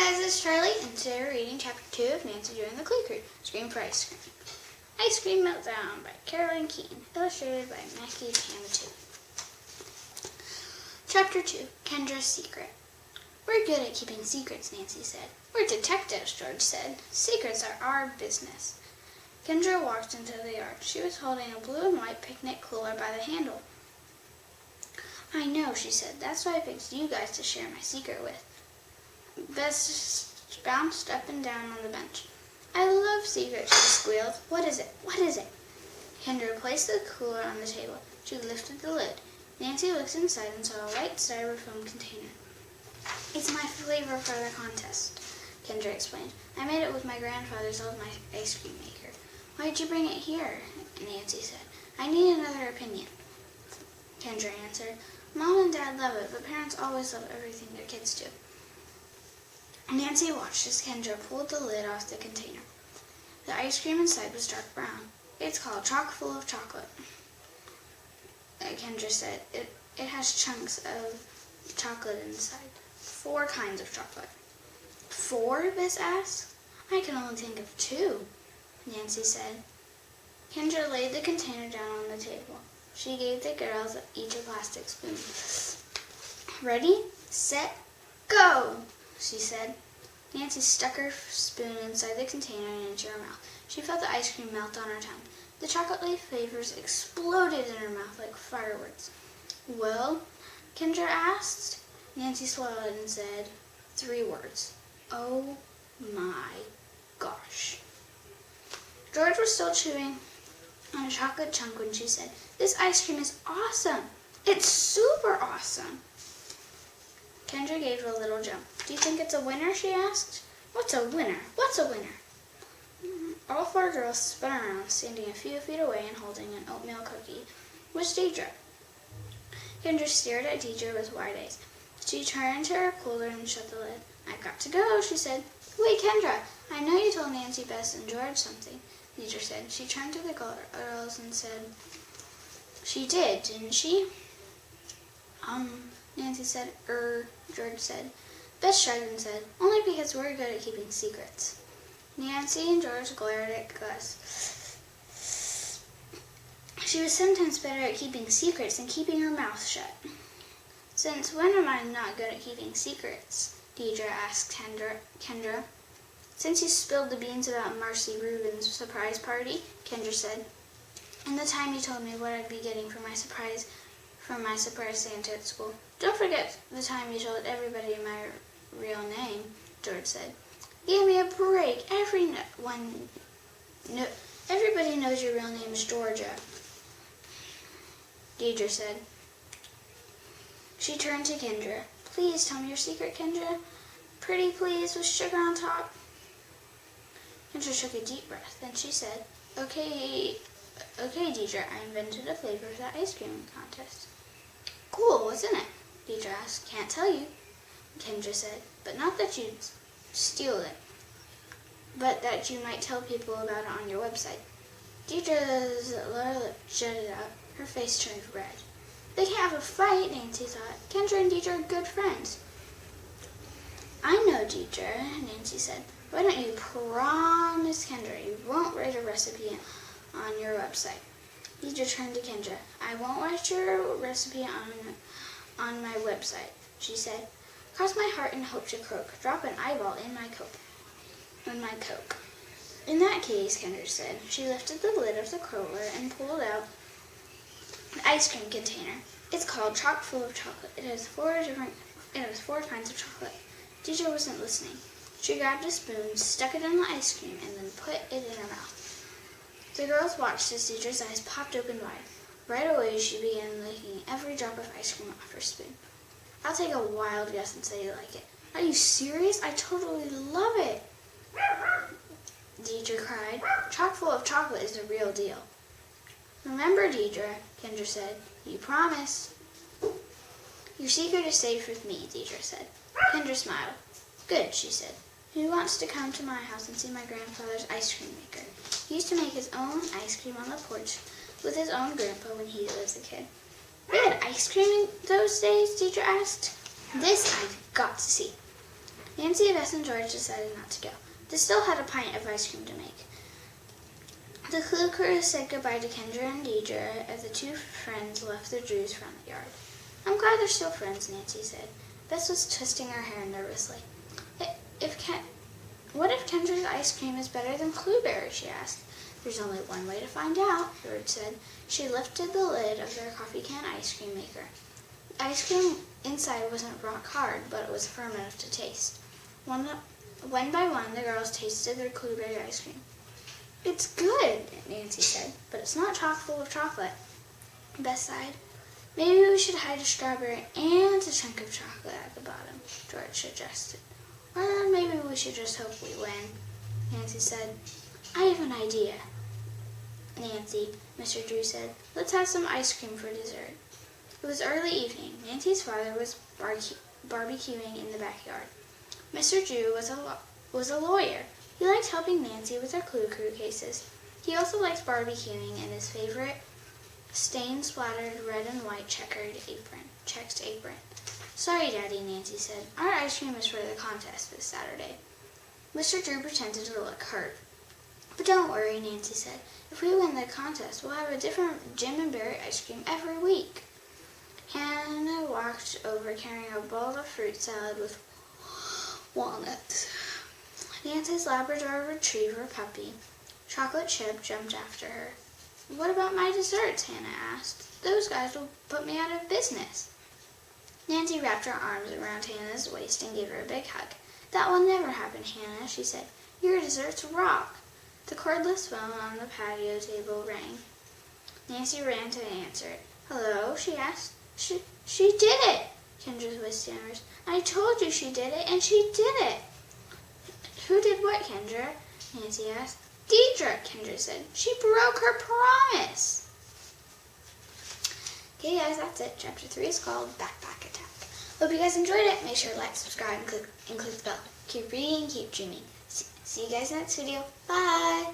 guys, it's Charlie, and today we're reading Chapter 2 of Nancy Drew and the Clue Crew, Scream for Ice Cream. Ice Cream Meltdown by Carolyn Keene, illustrated by Mackie Hamilton. Chapter 2, Kendra's Secret. We're good at keeping secrets, Nancy said. We're detectives, George said. Secrets are our business. Kendra walked into the yard. She was holding a blue and white picnic cooler by the handle. I know, she said. That's why I picked you guys to share my secret with. Bess bounced up and down on the bench. I love secrets, she squealed. What is it? What is it? Kendra placed the cooler on the table. She lifted the lid. Nancy looked inside and saw a white styrofoam container. It's my flavor for the contest, Kendra explained. I made it with my grandfather's old ice cream maker. Why'd you bring it here? Nancy said. I need another opinion, Kendra answered. Mom and Dad love it, but parents always love everything their kids do. Nancy watched as Kendra pulled the lid off the container. The ice cream inside was dark brown. It's called Chock Full of Chocolate, Kendra said. It has chunks of chocolate inside. 4 kinds of chocolate. 4? Bess asked. I can only think of 2, Nancy said. Kendra laid the container down on the table. She gave the girls each a plastic spoon. Ready, set, go, she said. Nancy stuck her spoon inside the container and into her mouth. She felt the ice cream melt on her tongue. The chocolate flavors exploded in her mouth like fireworks. Well, Kendra asked. Nancy swallowed and said 3 words. Oh my gosh. George was still chewing on a chocolate chunk when she said, This ice cream is awesome. It's super awesome. Kendra gave a little jump. Do you think it's a winner? She asked. What's a winner? What's a winner? All 4 girls spun around, standing a few feet away and holding an oatmeal cookie. Was Deidre. Kendra stared at Deidre with wide eyes. She turned to her cooler and shut the lid. I've got to go, she said. Wait, Kendra, I know you told Nancy, Bess, and George something, Deidre said. She turned to the girls and said, She did, didn't she? Nancy said, George said. Bess shrugged and said, Only because we're good at keeping secrets. Nancy and George glared at Gus. She was sometimes better at keeping secrets than keeping her mouth shut. Since when am I not good at keeping secrets? Deidre asked Kendra. Since you spilled the beans about Marcy Rubin's surprise party, Kendra said. And the time you told me what I'd be getting for my surprise Santa at school. Don't forget the time you told everybody my real name, George said. Give me a break. Everybody knows your real name is Georgia, Deidre said. She turned to Kendra. Please tell me your secret, Kendra. Pretty please, with sugar on top. Kendra took a deep breath. Then she said, Okay, Deidre, I invented a flavor for that ice cream contest. Cool, what's in it? Deidre asked. Can't tell you, Kendra said. But not that you'd steal it, but that you might tell people about it on your website. Deidre's lower lip jutted out. Her face turned red. They can't have a fight, Nancy thought. Kendra and Deidre are good friends. I know, Deidre, Nancy said. Why don't you promise Kendra you won't write a recipe on your website? Deidre turned to Kendra. I won't write your recipe on my website, she said. Cross my heart and hope to croak. Drop an eyeball in my Coke. In that case, Kendra said. She lifted the lid of the cooler and pulled out the ice cream container. It's called Chock Full of Chocolate. It has 4 kinds of chocolate. Deidre wasn't listening. She grabbed a spoon, stuck it in the ice cream, and then put it in her mouth. The girls watched as Deidre's eyes popped open wide. Right away, she began licking every drop of ice cream off her spoon. I'll take a wild guess and say you like it. Are you serious? I totally love it, Deidre cried. Chock Full of Chocolate is the real deal. Remember, Deidre, Kendra said. You promise. Your secret is safe with me, Deidre said. Kendra smiled. Good, she said. Who wants to come to my house and see my grandfather's ice cream maker? He used to make his own ice cream on the porch with his own grandpa when he was a kid. They had ice cream in those days, Deidre asked. This I've got to see. Nancy, Beth, and George decided not to go. They still had a pint of ice cream to make. The Clue Crew said goodbye to Kendra and Deidre as the two friends left the Drews' front yard. I'm glad they're still friends, Nancy said. Beth was twisting her hair nervously. What if Kendra's ice cream is better than Clueberry, she asked. There's only one way to find out, George said. She lifted the lid of their coffee can ice cream maker. The ice cream inside wasn't rock hard, but it was firm enough to taste. One by one, the girls tasted their Clueberry ice cream. It's good, Nancy said, but it's not chock full of chocolate. Beth sighed. Maybe we should hide a strawberry and a chunk of chocolate at the bottom, George suggested. Or maybe we should just hope we win, Nancy said. I have an idea. Nancy, Mr. Drew said, let's have some ice cream for dessert. It was early evening. Nancy's father was barbecuing in the backyard. Mr. Drew was a lawyer. He liked helping Nancy with her Clue Crew cases. He also liked barbecuing in his favorite stain-splattered red and white checked apron. Sorry, Daddy, Nancy said. Our ice cream is for the contest this Saturday. Mr. Drew pretended to look hurt. But don't worry, Nancy said. If we win the contest, we'll have a different Jim and Berry ice cream every week. Hannah walked over carrying a bowl of fruit salad with walnuts. Nancy's Labrador Retriever puppy, Chocolate Chip, jumped after her. What about my desserts? Hannah asked. Those guys will put me out of business. Nancy wrapped her arms around Hannah's waist and gave her a big hug. That will never happen, Hannah, she said. Your desserts rock. The cordless phone on the patio table rang. Nancy ran to answer it. Hello, she asked. She did it, Kendra's voice stammered. I told you she did it, and she did it. Who did what, Kendra? Nancy asked. Deidre, Kendra said. She broke her promise. Okay, guys, that's it. Chapter 3 is called Backpack Attack. Hope you guys enjoyed it. Make sure to like, subscribe, and click the bell. Keep reading, keep dreaming. See you guys in the next video. Bye!